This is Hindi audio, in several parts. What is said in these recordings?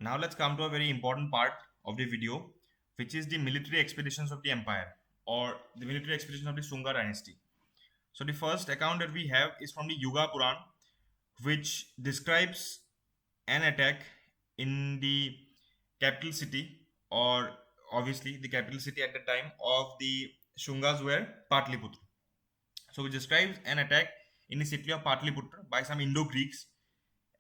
Now let's come to a very important part of the video, which is the military expeditions of the empire or the military expeditions of the Sunga dynasty. So the first account that we have is from the Yuga Puran, which describes an attack in the capital city, or obviously the capital city at the time of the Shungas were Patliputra. So it describes an attack in the city of Patliputra by some Indo-Greeks,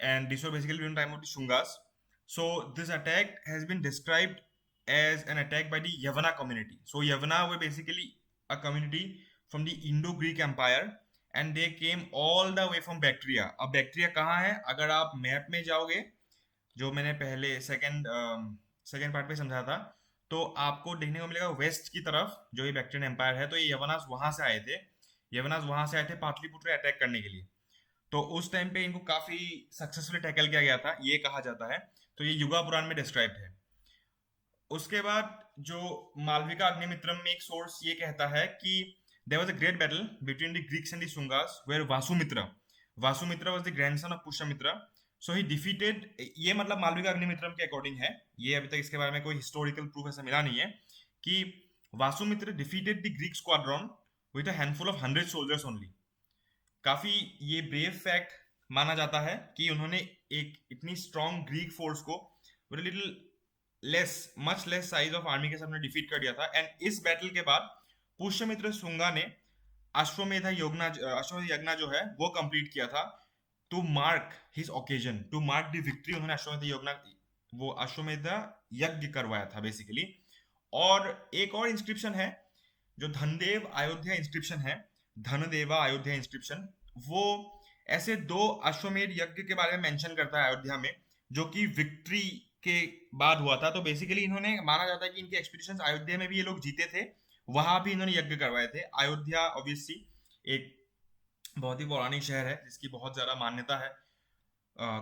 and this was basically during the time of the Shungas. So this attack has been described as an attack by the Yavana community. So Yavana were basically a community from the Indo-Greek Empire, and they came all the way from Bactria. अब बैक्ट्रिया कहाँ है? अगर आप मैप में जाओगे, जो मैंने पहले सेकेंड पार्ट पे समझा था, तो आपको देखने को मिलेगा वेस्ट की तरफ जो ये बैक्ट्रियन एम्पायर है, तो ये यवनास वहां से आए थे। यवनास वहां से आए थे पाटलिपुत्र अटैक करने के लिए। तो उस टाइम पे इनको काफी सक्सेसफुली टैकल किया गया था, ये कहा जाता है। तो ये युगा पुराण में डिस्क्राइब्ड है। उसके बाद जो मालविका अग्निमित्रम में एक सोर्स ये कहता है कि there was a great battle between the Greeks and the Shungas where Vasumitra was the grandson of Pushyamitra. So he defeated, ये मतलब मालविका अग्निमित्रम के अकॉर्डिंग है, ये अभी तक इसके बारे में कोई हिस्टोरिकल प्रूफ ऐसा मिला नहीं है, कि Vasumitra defeated the Greek squadron with a handful of 100 soldiers only. काफी ये ब्रेव फैक्ट माना जाता है कि उन्होंने एक इतनी स्ट्रॉन्ग ग्रीक फोर्स को with little less much less size of army के साथ डिफीट कर दिया था। एंड इस बैटल के बाद पुष्यमित्र शुंगा ने अश्वमेध यज्ञ जो है वो कंप्लीट किया था, to mark his occasion, to mark the victory. उन्होंने अश्वमेध यज्ञ करवाया था बेसिकली। और एक और इंस्क्रिप्शन है जो धनदेव अयोध्या इंस्क्रिप्शन है, धनदेवा अयोध्या इंस्क्रिप्शन, वो ऐसे दो अश्वमेध यज्ञ के बारे में मेंशन करता है अयोध्या में, जो कि विक्ट्री के बाद हुआ था। तो बेसिकली इन्होंने माना जाता है कि इनके एक्सपीडिशंस अयोध्या में भी ये लोग जीते थे, वहां भी इन्होंने यज्ञ करवाए थे। अयोध्या ऑब्वियसली एक बहुत ही पौराणिक शहर है जिसकी बहुत ज्यादा मान्यता है।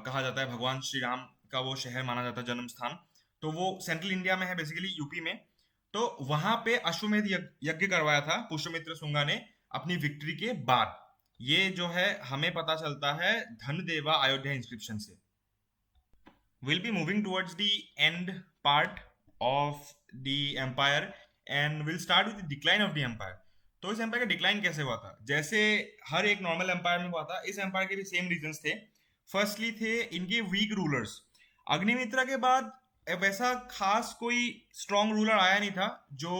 कहा जाता है भगवान श्री राम का वो शहर माना जाता है जन्म स्थान। तो वो सेंट्रल इंडिया में है, बेसिकली यूपी में। तो वहां पे अश्वमेध यज्ञ करवाया था पुष्यमित्र शुंगा ने अपनी विक्ट्री के बाद। ये जो है हमें पता चलता है धनदेवा अयोध्या इंस्क्रिप्शन से। We'll be moving towards the end part of the empire and we'll start with the decline of the empire. तो इस एम्पायर का डिक्लाइन कैसे हुआ था? जैसे हर एक नॉर्मल एम्पायर में हुआ था, इस एम्पायर के भी सेम रीजंस थे। फर्स्टली थे इनके वीक रूलर्स। अग्निमित्रा के बाद वैसा खास कोई स्ट्रॉन्ग रूलर आया नहीं था जो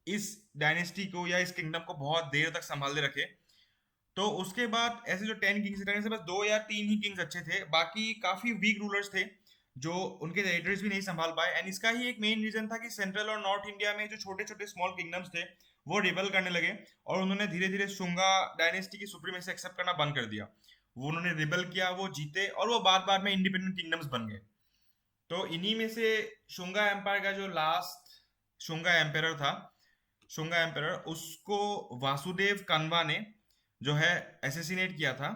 इस डायनेस्टी को या इस किंगडम को बहुत देर तक संभालते रखे। तो उसके बाद ऐसे जो 10 किंग्स थे, से बस 2 या 3 ही किंग्स अच्छे थे, बाकी काफी वीक रूलर्स थे जो उनके टेरिटरीज भी नहीं संभाल पाए। एंड इसका ही एक मेन रीजन था कि सेंट्रल और नॉर्थ इंडिया में जो छोटे छोटे स्मॉल किंगडम्स थे वो रिबल करने लगे, और उन्होंने धीरे धीरे शुंगा डायनेस्टी की सुप्रीमेसी एक्सेप्ट करना बंद कर दिया। वो उन्होंने रिबल किया, वो जीते, और वो बाद बाद में इंडिपेंडेंट किंगडम्स बन गए। तो इन्हीं में से शुंगा एम्पायर का जो लास्ट शुंगा एम्पायर था, शुंगा एम्पायर, उसको वासुदेव कन्वा ने जो है एसेसिनेट किया था।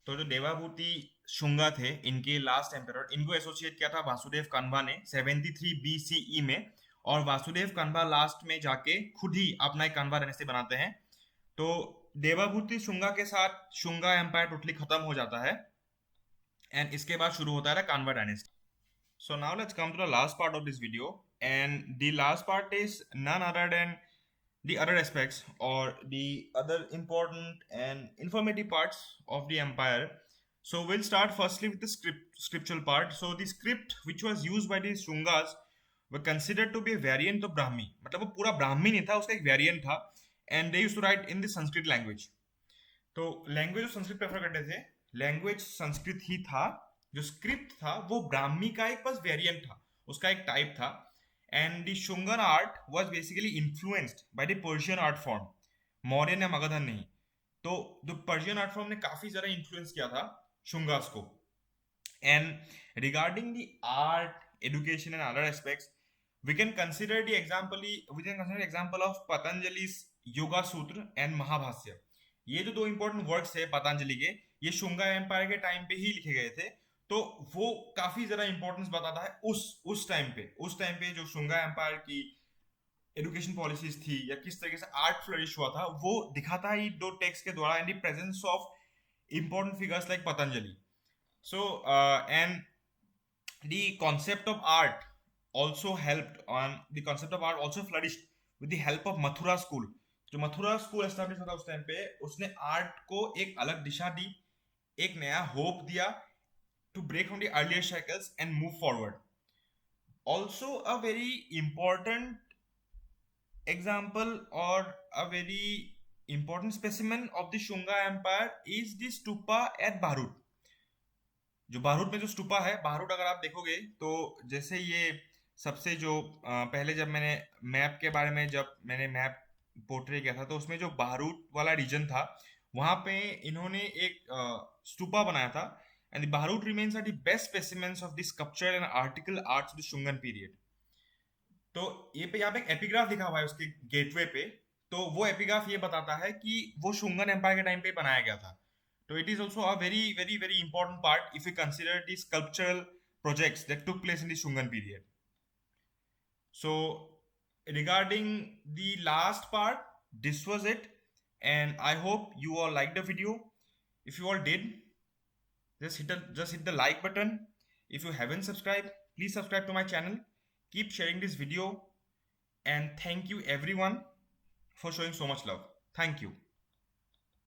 तो जो देवाभूति शुंगा थे इनके लास्ट एम्परर, इनको एसोसिएट किया था वासुदेव कन्वा ने 73 बीसीई में। और वासुदेव कन्वा लास्ट में जाके खुद ही अपना एक कन्वा डायनेस्टी बनाते हैं। तो देवाभूति शुंगा के साथ शुंगा एम्पायर टोटली खत्म हो जाता है, एंड इसके बाद शुरू होता है Canva dynasty. So now let's come to the last part of this video, and the last part is none other than the other aspects or the other important and informative parts of the empire. So we'll start firstly with the scriptural part. So the script which was used by the Shungas were considered to be a variant of Brahmi. मतलब वो पूरा ब्राह्मी नहीं था, उसका एक वेरिएंट था, and they used to write in the Sanskrit language. तो लैंग्वेज जो संस्कृत प्रेफर करते थे, लैंग्वेज संस्कृत ही था। जो स्क्रिप्ट था वो ब्राह्मी का एक बस वेरिएंट था, उसका एक टाइप था। And the Shungan art was basically influenced by the Persian art form, Mauryan या मगधन नहीं। तो द पर्शियन आर्ट फॉर्म ने काफी ज्यादा इन्फ्लुएंस किया था शुंगास को। And regarding the art, education and other aspects, we can consider the example of Patanjali's Yoga Sutra and Mahabhasya. ये जो दो इंपॉर्टेंट वर्क्स है पतंजलि के, ये शुंगा एम्पायर के टाइम पे ही लिखे गए थे। तो वो काफी ज्यादा इंपॉर्टेंस बताता है उस टाइम पे जो शुंगा एम्पायर की एजुकेशन पॉलिसीज थी या किस तरीके से आर्ट फ्लरिश हुआ था, वो दिखाता है दो टेक्स्ट के द्वारा, in the presence of important figures like Patanjali. So and the concept of art also helped on the concept of art also flourished with the help of Mathura school. जो मथुरा स्कूल एस्टेब्लिश हुआ था उस टाइम पे, उसने आर्ट को एक अलग दिशा दी, एक नया होप दिया to break from the earlier cycles and move forward. Also a very important example or a very important specimen of the Shunga Empire is the stupa at Bharut. जो बारूद में जो स्तूपा है, बारूद अगर आप देखोगे तो जैसे ये सबसे जो पहले जब मैंने मैप के बारे में जब मैंने मैप पोर्ट्रे किया था तो उसमें जो बारूद वाला रीजन था वहां पे इन्होंने एक स्तूपा बनाया था. And the Bharhut remains are the best specimens of the sculpture and article arts of the Shungan period. तो ये पे यहाँ पे एक एपिग्राफ लिखा हुआ है उसके गेटवे पे. तो वो एपिग्राफ ये बताता है कि वो शुंगन एम्पायर के टाइम पे बनाया गया था. So it is also a very, very, very important part if we consider the sculptural projects that took place in the Shungan period. So regarding the last part, this was it, and I hope you all liked the video. If you all did, just hit the like button. If you haven't subscribed, please subscribe to my channel. Keep sharing this video, and thank you everyone for showing so much love. Thank you.